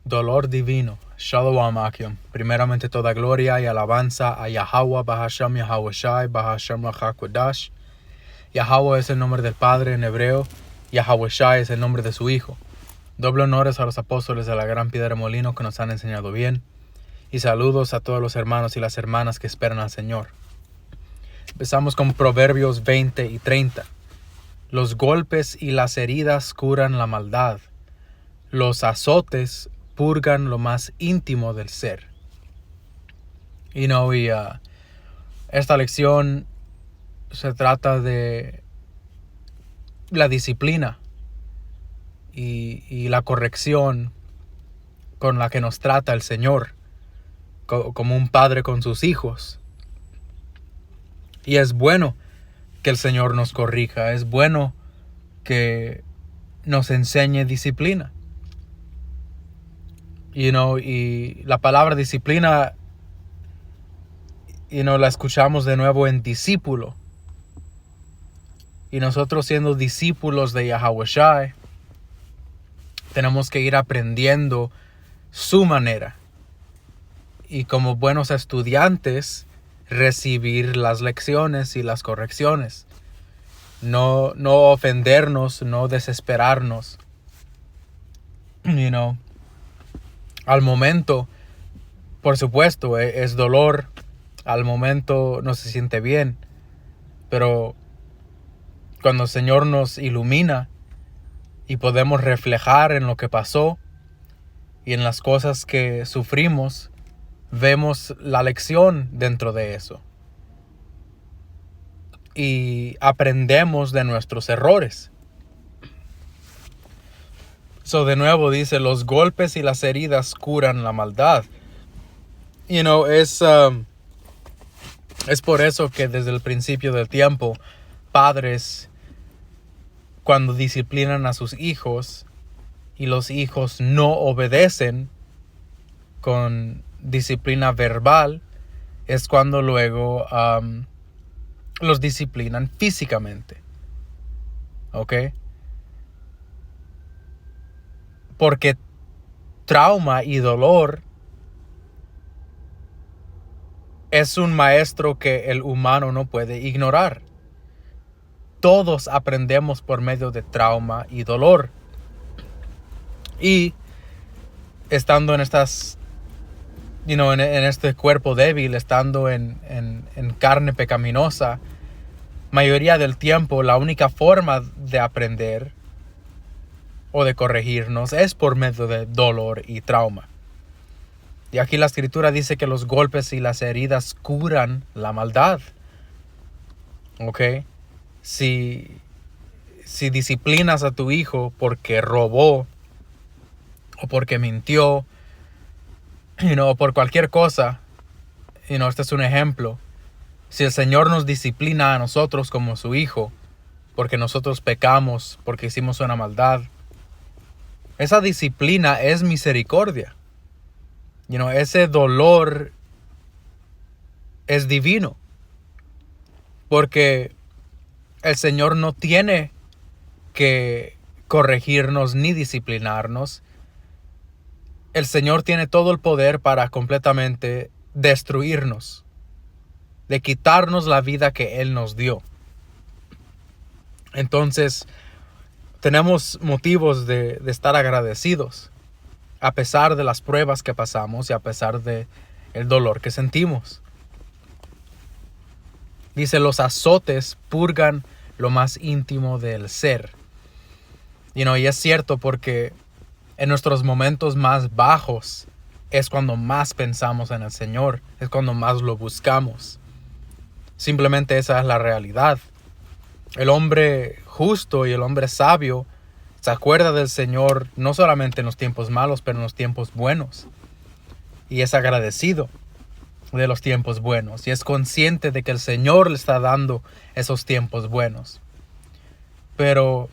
Dolor divino. Shalom Akim. Primeramente toda gloria y alabanza a Yahweh, Bahasham Yahweh Shai, Bahasham HaKodash. Yahweh es el nombre del Padre en hebreo. Yahweh Shai es el nombre de su Hijo. Doble honores a los apóstoles de la Gran Piedra de Molino que nos han enseñado bien. Y saludos a todos los hermanos y las hermanas que esperan al Señor. Empezamos con Proverbios 20 y 30. Los golpes y las heridas curan la maldad. Los azotes purgan lo más íntimo del ser. Esta lección se trata de la disciplina y la corrección con la que nos trata el Señor, como un padre con sus hijos. Y es bueno que el Señor nos corrija, es bueno que nos enseñe disciplina. Y la palabra disciplina, la escuchamos de nuevo en discípulo. Y nosotros siendo discípulos de Yahweh Shai, tenemos que ir aprendiendo su manera. Y como buenos estudiantes, recibir las lecciones y las correcciones. No ofendernos, no desesperarnos. Al momento, por supuesto, es dolor. Al momento no se siente bien. Pero cuando el Señor nos ilumina y podemos reflejar en lo que pasó y en las cosas que sufrimos, vemos la lección dentro de eso. Y aprendemos de nuestros errores. De nuevo dice, los golpes y las heridas curan la maldad. Es por eso que desde el principio del tiempo, padres, cuando disciplinan a sus hijos y los hijos no obedecen con disciplina verbal, es cuando luego los disciplinan físicamente. ¿Ok? Porque trauma y dolor es un maestro que el humano no puede ignorar. Todos aprendemos por medio de trauma y dolor. Y estando en estas, en este cuerpo débil, estando en carne pecaminosa, mayoría del tiempo la única forma de aprender o de corregirnos es por medio de dolor y trauma. Y aquí la escritura dice que los golpes y las heridas curan la maldad. ¿Ok? Si disciplinas a tu hijo porque robó o porque mintió, o por cualquier cosa, este es un ejemplo. Si el Señor nos disciplina a nosotros como su hijo, porque nosotros pecamos, porque hicimos una maldad, esa disciplina es misericordia. Ese dolor es divino. Porque el Señor no tiene que corregirnos ni disciplinarnos. El Señor tiene todo el poder para completamente destruirnos, de quitarnos la vida que Él nos dio. Entonces, tenemos motivos de estar agradecidos, a pesar de las pruebas que pasamos y a pesar de el dolor que sentimos. Dice, los azotes purgan lo más íntimo del ser. Y es cierto, porque en nuestros momentos más bajos es cuando más pensamos en el Señor, es cuando más lo buscamos. Simplemente esa es la realidad. El hombre justo y el hombre sabio se acuerda del Señor no solamente en los tiempos malos, pero en los tiempos buenos. Y es agradecido de los tiempos buenos. Y es consciente de que el Señor le está dando esos tiempos buenos. Pero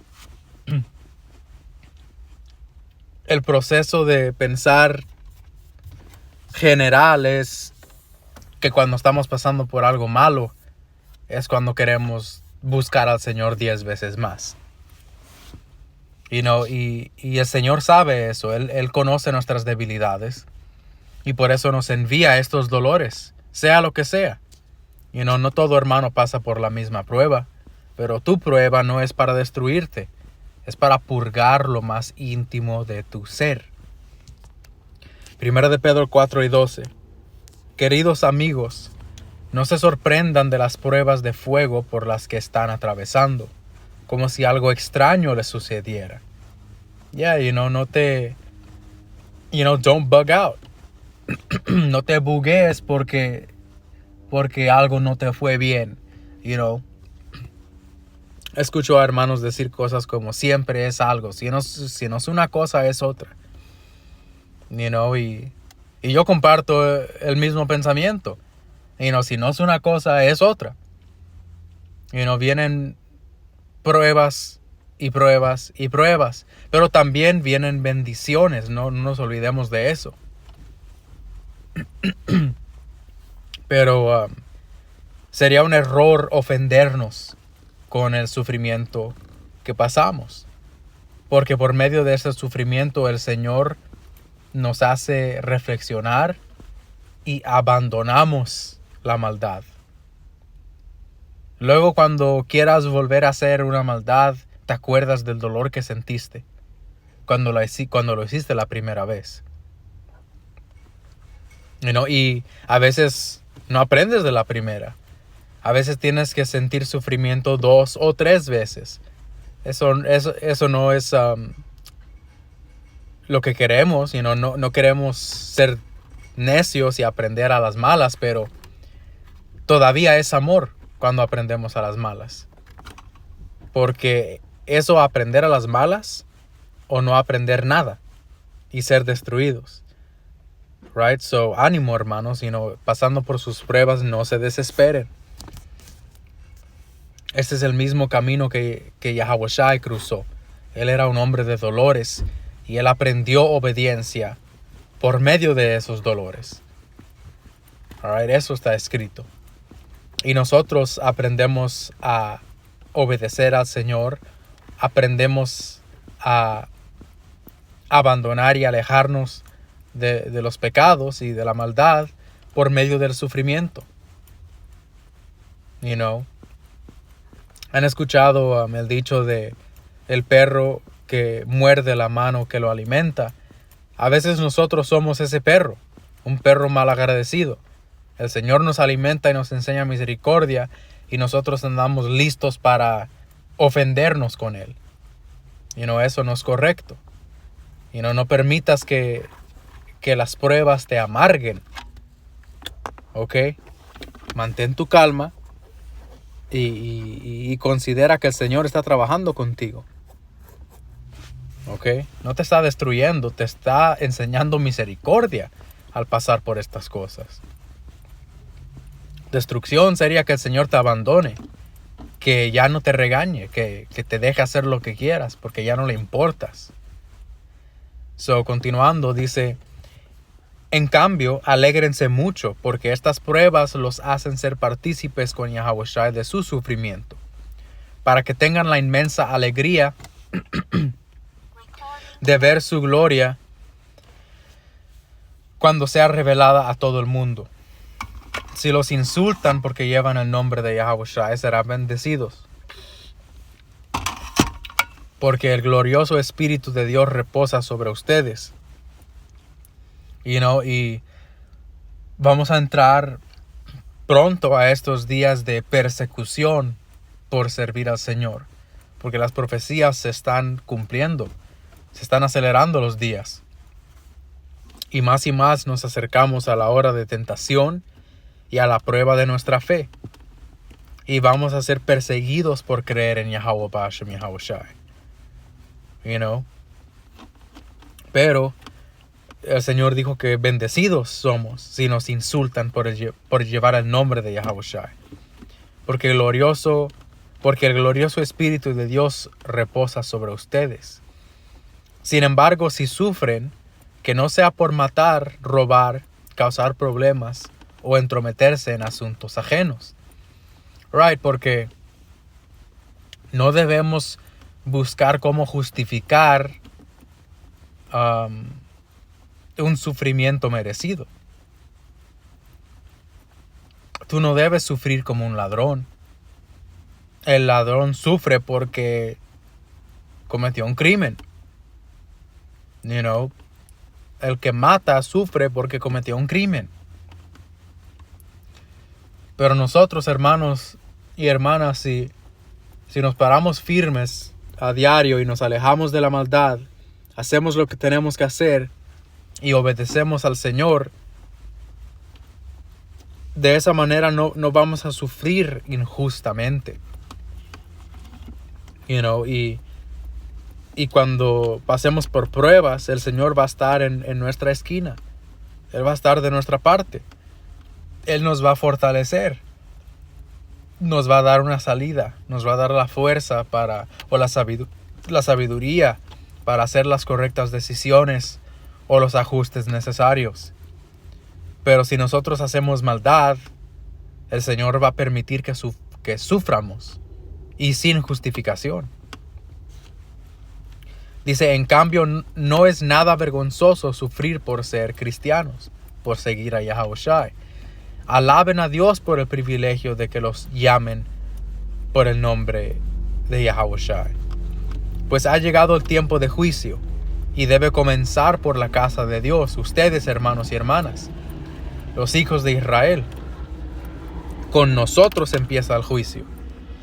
el proceso de pensar general es que cuando estamos pasando por algo malo, es cuando queremos buscar al Señor 10 veces más. Y el Señor sabe eso. Él conoce nuestras debilidades. Y por eso nos envía estos dolores, sea lo que sea. No todo hermano pasa por la misma prueba. Pero tu prueba no es para destruirte. Es para purgar lo más íntimo de tu ser. 1 de Pedro 4:12. Queridos amigos, no se sorprendan de las pruebas de fuego por las que están atravesando, como si algo extraño les sucediera. Don't bug out. No te buguees porque algo no te fue bien, Escucho a hermanos decir cosas como siempre es algo, si no es una cosa es otra. Y yo comparto el mismo pensamiento. Si no es una cosa es otra. Vienen pruebas y pruebas y pruebas, pero también vienen bendiciones, no nos olvidemos de eso. Pero sería un error ofendernos con el sufrimiento que pasamos, porque por medio de ese sufrimiento el Señor nos hace reflexionar y abandonamos la maldad. Luego, cuando quieras volver a hacer una maldad, te acuerdas del dolor que sentiste cuando lo hiciste la primera vez. Y a veces no aprendes de la primera. A veces tienes que sentir sufrimiento 2 o 3 veces. Eso no es lo que queremos. No queremos ser necios y aprender a las malas, pero todavía es amor cuando aprendemos a las malas. Porque eso, aprender a las malas o no aprender nada y ser destruidos. Right? So, ánimo, hermanos, pasando por sus pruebas, no se desesperen. Este es el mismo camino que Yahawashi cruzó. Él era un hombre de dolores y él aprendió obediencia por medio de esos dolores. All right? Eso está escrito. Y nosotros aprendemos a obedecer al Señor, aprendemos a abandonar y alejarnos de los pecados y de la maldad por medio del sufrimiento. Han escuchado el dicho de el perro que muerde la mano que lo alimenta. A veces nosotros somos ese perro, un perro malagradecido. El Señor nos alimenta y nos enseña misericordia y nosotros andamos listos para ofendernos con Él. Eso no es correcto. No permitas que las pruebas te amarguen. ¿Ok? Mantén tu calma y considera que el Señor está trabajando contigo. ¿Ok? No te está destruyendo, te está enseñando misericordia al pasar por estas cosas. Destrucción sería que el Señor te abandone, que ya no te regañe, que te deje hacer lo que quieras porque ya no le importas. Continuando, dice: en cambio, alégrense mucho porque estas pruebas los hacen ser partícipes con Yahawashi de su sufrimiento, para que tengan la inmensa alegría de ver su gloria cuando sea revelada a todo el mundo. Si los insultan porque llevan el nombre de Yahawashi, serán bendecidos, porque el glorioso Espíritu de Dios reposa sobre ustedes. Y vamos a entrar pronto a estos días de persecución por servir al Señor, porque las profecías se están cumpliendo, se están acelerando los días. Y más nos acercamos a la hora de tentación y a la prueba de nuestra fe. Y vamos a ser perseguidos por creer en Yahweh Bashem Yahawashi. Pero el Señor dijo que bendecidos somos si nos insultan por llevar el nombre de Yahawashi. Porque el glorioso Espíritu de Dios reposa sobre ustedes. Sin embargo, si sufren, que no sea por matar, robar, causar problemas o entrometerse en asuntos ajenos. Right, porque no debemos buscar cómo justificar un sufrimiento merecido. Tú no debes sufrir como un ladrón. El ladrón sufre porque cometió un crimen. El que mata sufre porque cometió un crimen. Pero nosotros, hermanos y hermanas, si nos paramos firmes a diario y nos alejamos de la maldad, hacemos lo que tenemos que hacer y obedecemos al Señor, de esa manera no vamos a sufrir injustamente. Y cuando pasemos por pruebas, el Señor va a estar en nuestra esquina. Él va a estar de nuestra parte. Él nos va a fortalecer. Nos va a dar una salida. Nos va a dar la fuerza o la sabiduría para hacer las correctas decisiones o los ajustes necesarios. Pero si nosotros hacemos maldad, el Señor va a permitir que suframos, y sin justificación. Dice, en cambio, no es nada vergonzoso sufrir por ser cristianos, por seguir a Yahawashi. Alaben a Dios por el privilegio de que los llamen por el nombre de Yahawashi. Pues ha llegado el tiempo de juicio, y debe comenzar por la casa de Dios. Ustedes, hermanos y hermanas, los hijos de Israel, con nosotros empieza el juicio.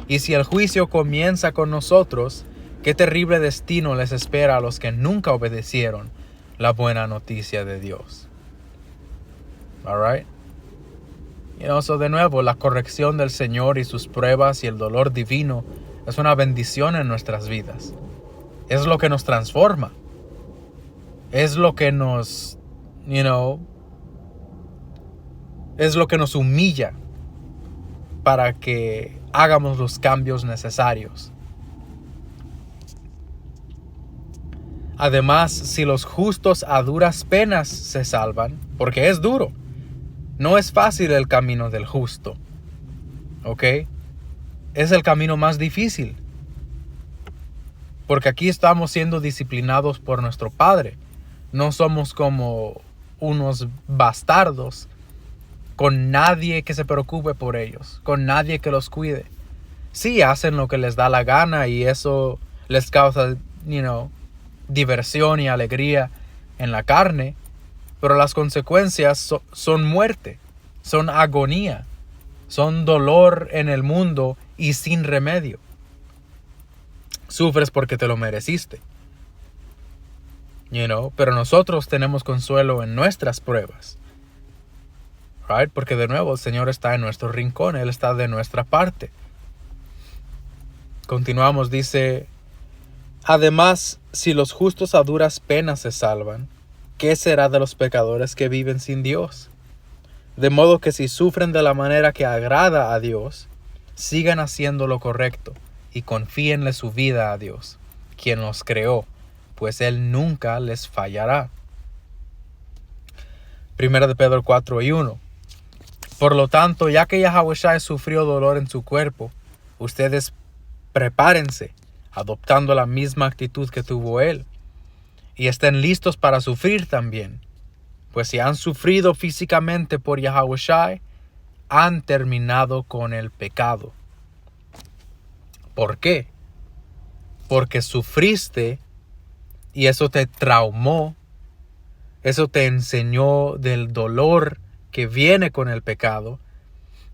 Y si el juicio comienza con nosotros, qué terrible destino les espera a los que nunca obedecieron la buena noticia de Dios. Alright? So de nuevo, la corrección del Señor y sus pruebas y el dolor divino es una bendición en nuestras vidas. Es lo que nos transforma. Es lo que nos, es lo que nos humilla para que hagamos los cambios necesarios. Además, si los justos a duras penas se salvan, porque es duro, no es fácil el camino del justo, ¿ok? Es el camino más difícil, porque aquí estamos siendo disciplinados por nuestro Padre. No somos como unos bastardos, con nadie que se preocupe por ellos, con nadie que los cuide. Sí, hacen lo que les da la gana y eso les causa, diversión y alegría en la carne, pero las consecuencias son muerte, son agonía, son dolor en el mundo y sin remedio. Sufres porque te lo mereciste, pero nosotros tenemos consuelo en nuestras pruebas. Right? Porque de nuevo el Señor está en nuestro rincón, Él está de nuestra parte. Continuamos, dice, además, si los justos a duras penas se salvan, ¿qué será de los pecadores que viven sin Dios? De modo que si sufren de la manera que agrada a Dios, sigan haciendo lo correcto y confíenle su vida a Dios, quien los creó, pues Él nunca les fallará. 1 de Pedro 4:1. Por lo tanto, ya que Yahawashi sufrió dolor en su cuerpo, ustedes prepárense, adoptando la misma actitud que tuvo Él, y estén listos para sufrir también, pues si han sufrido físicamente por Yahawashi, han terminado con el pecado. ¿Por qué? Porque sufriste y eso te traumó, eso te enseñó del dolor que viene con el pecado,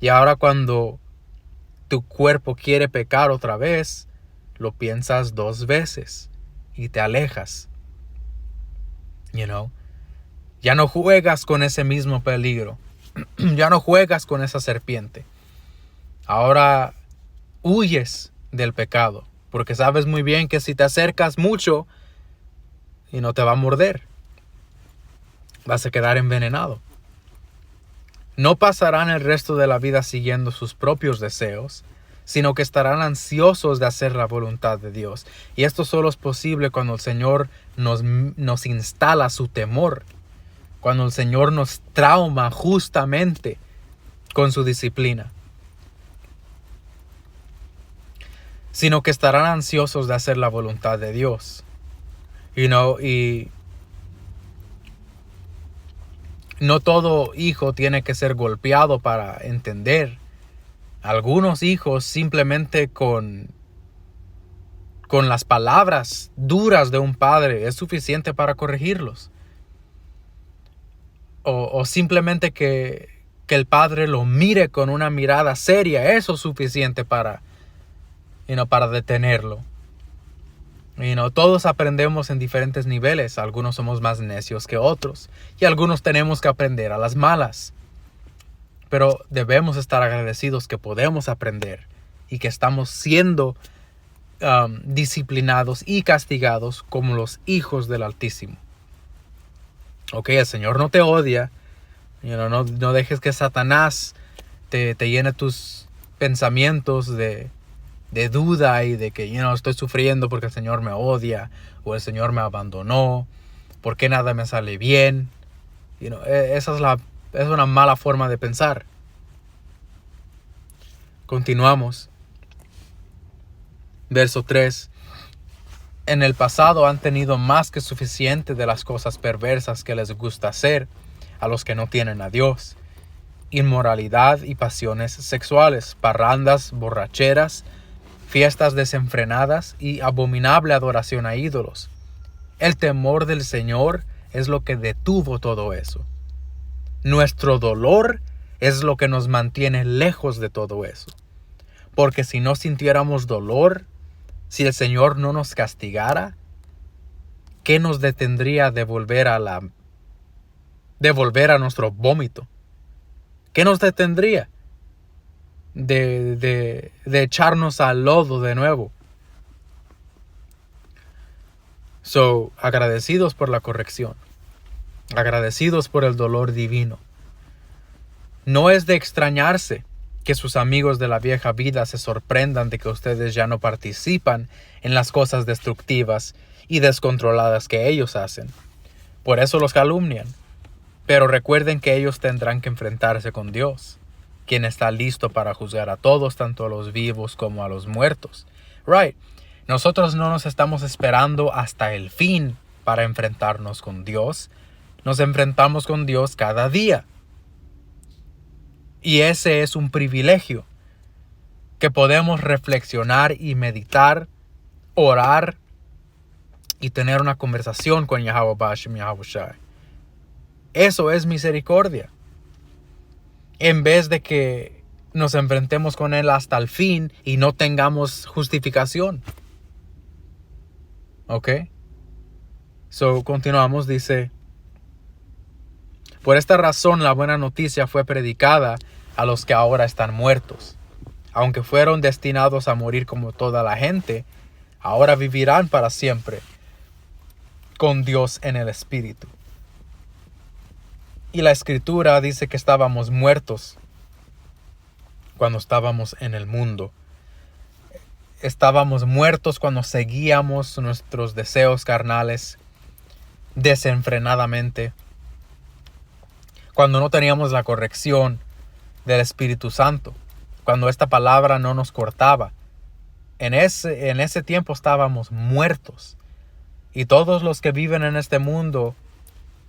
y ahora cuando tu cuerpo quiere pecar otra vez, lo piensas 2 veces y te alejas. Ya no juegas con ese mismo peligro. Ya no juegas con esa serpiente. Ahora huyes del pecado, porque sabes muy bien que si te acercas mucho y no te va a morder, vas a quedar envenenado. No pasarán el resto de la vida siguiendo sus propios deseos, sino que estarán ansiosos de hacer la voluntad de Dios. Y esto solo es posible cuando el Señor nos instala su temor, cuando el Señor nos trauma justamente con su disciplina. sino que estarán ansiosos de hacer la voluntad de Dios. Y no todo hijo tiene que ser golpeado para entender. Algunos hijos simplemente con las palabras duras de un padre es suficiente para corregirlos. O simplemente que el padre lo mire con una mirada seria, eso es suficiente para detenerlo. Todos aprendemos en diferentes niveles. Algunos somos más necios que otros. Y algunos tenemos que aprender a las malas. Pero debemos estar agradecidos que podemos aprender. Y que estamos siendo disciplinados y castigados como los hijos del Altísimo. Ok, el Señor no te odia. No dejes que Satanás te llene tus pensamientos de duda y de que estoy sufriendo porque el Señor me odia o el Señor me abandonó, porque nada me sale bien. Esa es una mala forma de pensar. Continuamos. Verso 3. En el pasado han tenido más que suficiente de las cosas perversas que les gusta hacer a los que no tienen a Dios. Inmoralidad y pasiones sexuales, parrandas, borracheras, fiestas desenfrenadas y abominable adoración a ídolos. El temor del Señor es lo que detuvo todo eso. Nuestro dolor es lo que nos mantiene lejos de todo eso. Porque si no sintiéramos dolor, si el Señor no nos castigara, ¿qué nos detendría de volver a nuestro vómito? ¿Qué nos detendría de echarnos al lodo de nuevo? Agradecidos por la corrección. Agradecidos por el dolor divino. No es de extrañarse que sus amigos de la vieja vida se sorprendan de que ustedes ya no participan en las cosas destructivas y descontroladas que ellos hacen. Por eso los calumnian. Pero recuerden que ellos tendrán que enfrentarse con Dios, quien está listo para juzgar a todos, tanto a los vivos como a los muertos. Nosotros no nos estamos esperando hasta el fin para enfrentarnos con Dios. Nos enfrentamos con Dios cada día. Y ese es un privilegio que podemos reflexionar y meditar, orar y tener una conversación con Yahweh Bashem, Yahweh Shai. Eso es misericordia. En vez de que nos enfrentemos con Él hasta el fin y no tengamos justificación. ¿Ok? Continuamos, dice: por esta razón la buena noticia fue predicada a los que ahora están muertos. Aunque fueron destinados a morir como toda la gente, ahora vivirán para siempre con Dios en el Espíritu. Y la Escritura dice que estábamos muertos cuando estábamos en el mundo. Estábamos muertos cuando seguíamos nuestros deseos carnales desenfrenadamente. Cuando no teníamos la corrección del Espíritu Santo. Cuando esta palabra no nos cortaba. En ese tiempo estábamos muertos. Y todos los que viven en este mundo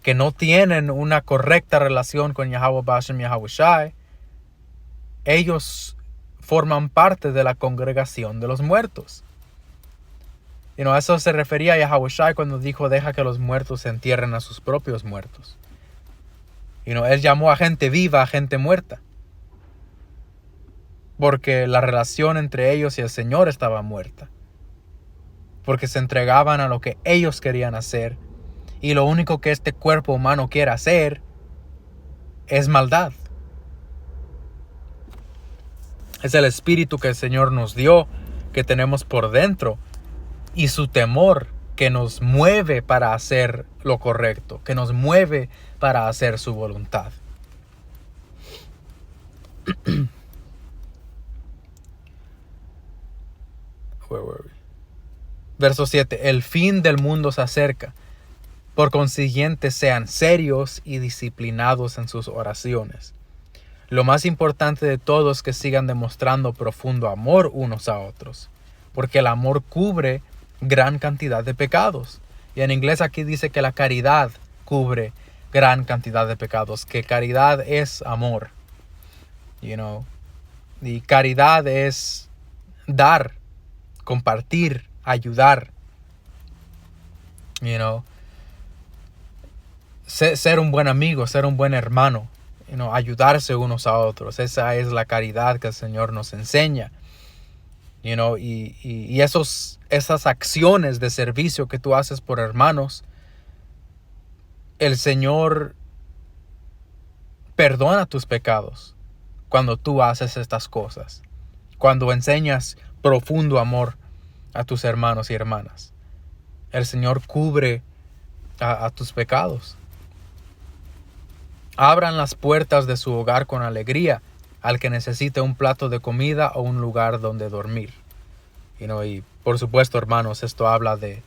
que no tienen una correcta relación con Yahweh Bashem, Yahweh Shai, ellos forman parte de la congregación de los muertos. Eso se refería a Yahweh Shai cuando dijo: deja que los muertos se entierren a sus propios muertos. Él llamó a gente viva a gente muerta. Porque la relación entre ellos y el Señor estaba muerta. Porque se entregaban a lo que ellos querían hacer. Y lo único que este cuerpo humano quiere hacer es maldad. Es el espíritu que el Señor nos dio, que tenemos por dentro. Y su temor que nos mueve para hacer lo correcto. Que nos mueve para hacer su voluntad. Verso 7. El fin del mundo se acerca. Por consiguiente, sean serios y disciplinados en sus oraciones. Lo más importante de todo es que sigan demostrando profundo amor unos a otros. porque el amor cubre gran cantidad de pecados. Y en inglés aquí dice que la caridad cubre gran cantidad de pecados, que caridad es amor, y caridad es dar, compartir, ayudar, ser un buen amigo, ser un buen hermano, ayudarse unos a otros. Esa es la caridad que el Señor nos enseña. Y esas acciones de servicio que tú haces por hermanos, el Señor perdona tus pecados cuando tú haces estas cosas, cuando enseñas profundo amor a tus hermanos y hermanas. El Señor cubre a tus pecados. Abran las puertas de su hogar con alegría al que necesite un plato de comida o un lugar donde dormir. Y por supuesto, hermanos, esto habla de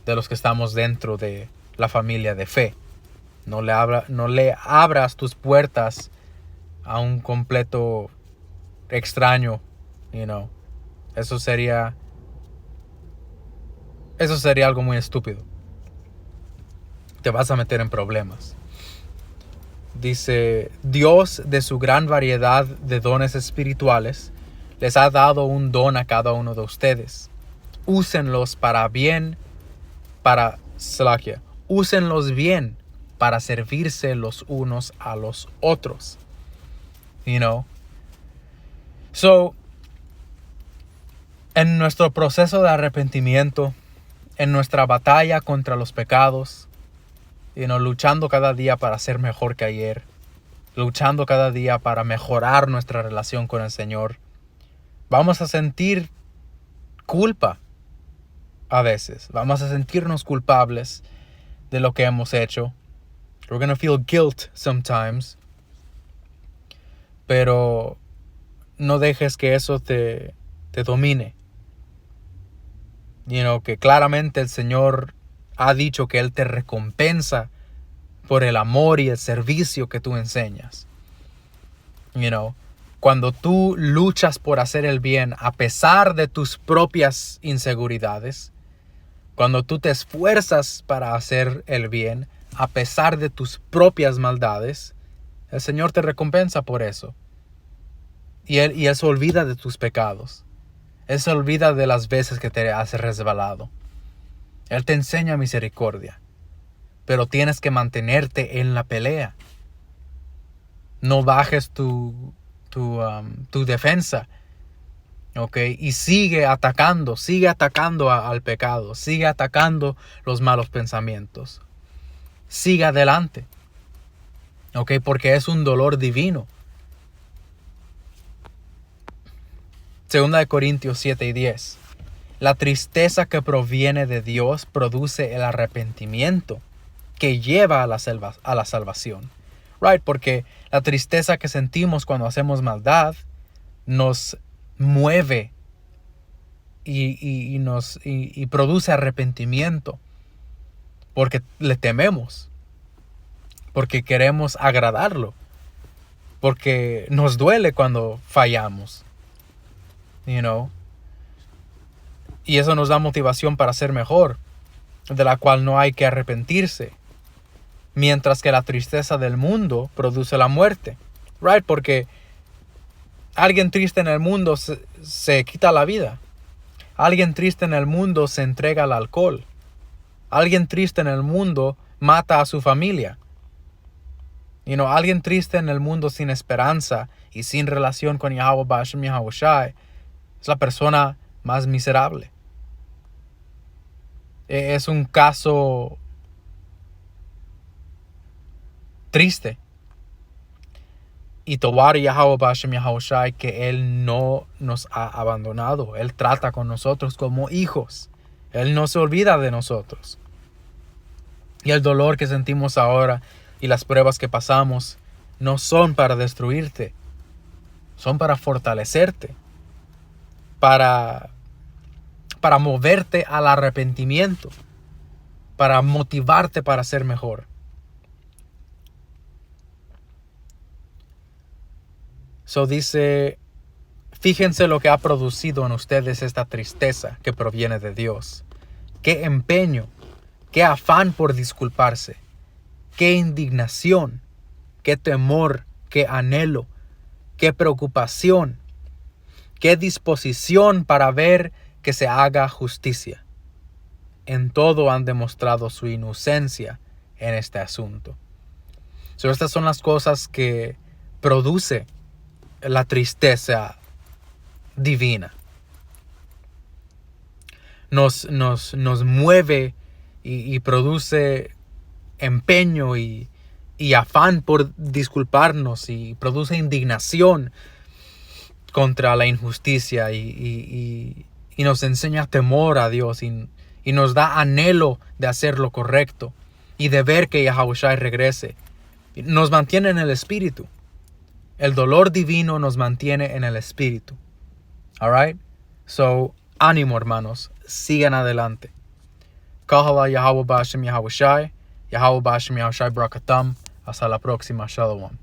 los que estamos dentro de la familia de fe. No le abras tus puertas a un completo extraño. Eso sería algo muy estúpido. Te vas a meter en problemas. Dice, Dios, de su gran variedad de dones espirituales, les ha dado un don a cada uno de ustedes. Úsenlos úsenlos bien para servirse los unos a los otros. So, en nuestro proceso de arrepentimiento, en nuestra batalla contra los pecados, luchando cada día para ser mejor que ayer, luchando cada día para mejorar nuestra relación con el Señor, vamos a sentir culpa a veces. Vamos a sentirnos culpables de lo que hemos hecho. We're going to feel guilt sometimes. Pero no dejes que eso te domine. Que claramente el Señor ha dicho que Él te recompensa por el amor y el servicio que tú enseñas. Cuando tú luchas por hacer el bien a pesar de tus propias inseguridades, cuando tú te esfuerzas para hacer el bien a pesar de tus propias maldades, el Señor te recompensa por eso. Y Él se olvida de tus pecados. Él se olvida de las veces que te has resbalado. Él te enseña misericordia. Pero tienes que mantenerte en la pelea. No bajes tu defensa. Y sigue atacando al pecado. Sigue atacando los malos pensamientos. Sigue adelante. Porque es un dolor divino. 2 Corintios 7:10. La tristeza que proviene de Dios produce el arrepentimiento que lleva a la salvación. Right, porque la tristeza que sentimos cuando hacemos nos mueve y produce arrepentimiento. Porque le tememos. Porque queremos agradarlo. Porque nos duele cuando fallamos. Y eso nos da motivación para ser mejor, de la cual no hay que arrepentirse. Mientras que la tristeza del mundo produce la muerte. Right, porque alguien triste en el mundo se quita la vida. Alguien triste en el mundo se entrega al alcohol. Alguien triste en el mundo mata a su familia. Alguien triste en el mundo sin esperanza y sin relación con Yahweh Ba'ashem Yahweh Shai es la persona más miserable. Es un caso triste. Y Towar Yahweh Ba'ashem Yahweh Shai, que Él no nos ha abandonado. Él trata con nosotros como hijos. Él no se olvida de nosotros. Y el dolor que sentimos ahora y las pruebas que pasamos no son para destruirte. Son para fortalecerte. Para moverte al arrepentimiento. Para motivarte para ser mejor. So dice Fíjense lo que ha producido en ustedes esta tristeza que proviene de Dios. Qué empeño, qué afán por disculparse, qué indignación, qué temor, qué anhelo, qué preocupación, qué disposición para ver que se haga justicia. En todo han demostrado su inocencia en este asunto. Estas son las cosas que produce la tristeza divina. Nos mueve y produce empeño y afán por disculparnos, y produce indignación contra la injusticia, y nos enseña temor a Dios, y nos da anhelo de hacer lo correcto y de ver que Yahawashi regrese. Nos mantiene en el espíritu. El dolor divino nos mantiene en el espíritu. Alright? So, ánimo, hermanos. Sigan adelante. Kahala Yahweh Bashem Yahawashi. Yahweh Bashem Yahawashi Brakatam. Hasta la próxima. Shalom.